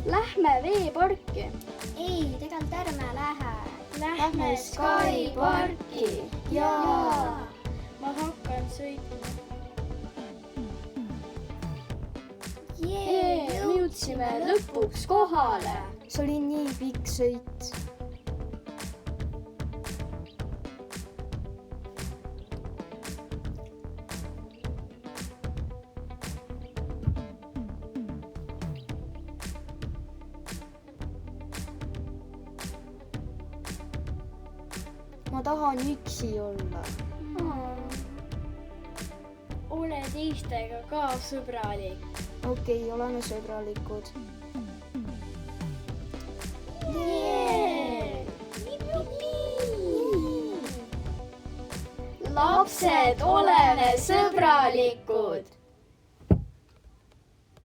Lähme veeparki. Ei, tegelikult ärme lähe. Lähme Skyparki. Jaa. Ma hakkan sõitma. Jee, Me jõudsime lõpuks kohale. See oli nii pikk sõit. Ma tahan üksi olla. Ole teistega ka sõbralik. Okei, oleme sõbralikud. Lapsed, oleme sõbralikud.